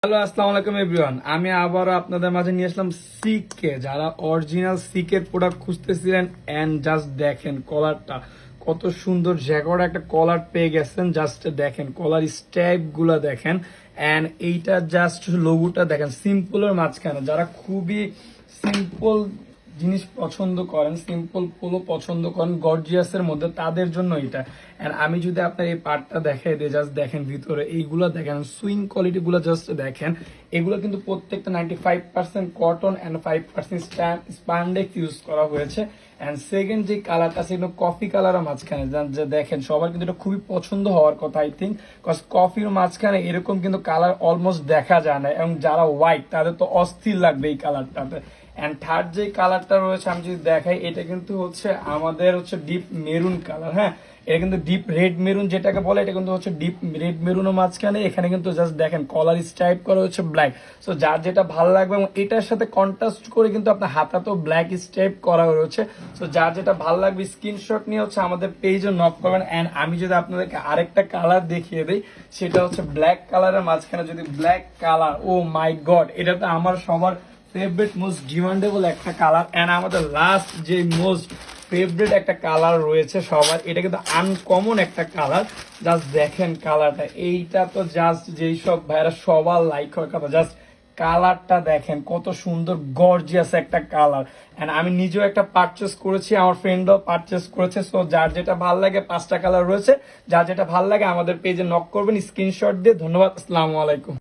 Hello, আসসালামু আলাইকুম everyone. আমি আবারও আপনাদের মাঝে নিয়ে আসলাম সিকে। যারা অরিজিনাল সিকের প্রোডাক্ট খুঁজতেছিলেন, এন্ড জাস্ট দেখেন কলারটা কত সুন্দর, জ্যাকোড একটা কলার পেয়ে গেছেন। জাস্ট দেখেন কলার স্টাইপ গুলা দেখেন, এন্ড এইটা জাস্ট লোগোটা দেখেন সিম্পলের মাঝখানে। যারা খুবই সিম্পল জিনিস পছন্দ করেন, সিম্পল পোলো পছন্দ করেন গর্জিয়াসের মধ্যে, তাদের জন্য এটা। এন্ড আমি যদি আপনার এই পার্টটা দেখাই দিই, জাস্ট দেখেন ভিতরে এইগুলো দেখেন, সুইং কোয়ালিটি গুলো জাস্ট দেখেন। এগুলো কিন্তু প্রত্যেকটা 95% কটন এন্ড 5% স্প্যান্ডেক্স ইউজ করা হয়েছে। এন্ড সেকেন্ড যে কালারটা সেগুলো কফি কালারের মাঝখানে যে দেখেন, সবার কিন্তু এটা খুবই পছন্দ হওয়ার কথা আই থিঙ্ক, কজ কফির মাঝখানে এরকম কিন্তু কালার অলমোস্ট দেখা যায় না, এবং যারা হোয়াইট তাদের তো অস্থির লাগবে এই কালারটাতে। এন্ড থার্ড যে কালারটা রয়েছে আমি যদি দেখাই, এটা কিন্তু হচ্ছে আমাদের হচ্ছে ডিপ মেরুন কালার। হ্যাঁ, এটা কিন্তু ডিপ রেড মেরুন যেটাকে বলে, এটা কিন্তু হচ্ছে ডিপ রেড মেরুনের মাঝখানে এখানে কিন্তু জাস্ট দেখেন কলার স্ট্রাইপ করা হচ্ছে ব্ল্যাক। সো যার যেটা ভালো লাগবে, এবং এটার সাথে কন্ট্রাস্ট করে কিন্তু আপনার হাতাতেও ব্ল্যাক স্ট্রাইপ করা রয়েছে। সো যার যেটা ভালো লাগবে স্ক্রিনশট নিয়ে হচ্ছে আমাদের পেজে নক করবেন। এন্ড আমি যদি আপনাদেরকে আরেকটা কালার দেখিয়ে দিই, সেটা হচ্ছে ব্ল্যাক কালারের মাঝখানে যদি ব্ল্যাক কালার, ও মাই গড, এটা তো আমার সবার ফেভারিট মোস্ট ডিমান্ডেবল একটা কালার। এন্ড আমাদের লাস্ট যে মোস্ট ফেভারিট একটা কালার রয়েছে সবার, এটা কিন্তু আনকমন একটা কালার। জাস্ট দেখেন কালারটা, এইটা তো জাস্ট যেই সব ভাইরা সবার লাইক হওয়ার কথা। জাস্ট কালারটা দেখেন কত সুন্দর গর্জিয়াস একটা কালার। এন্ড আমি নিজেও একটা পারচেস করেছি, আমার ফ্রেন্ডও পারচেস করেছে। সো যার যেটা ভালো লাগে, 5টা কালার রয়েছে, যার যেটা ভালো লাগে আমাদের পেজে নক করবেন স্ক্রিনশট দিয়ে। ধন্যবাদ, আসসালামু আলাইকুম।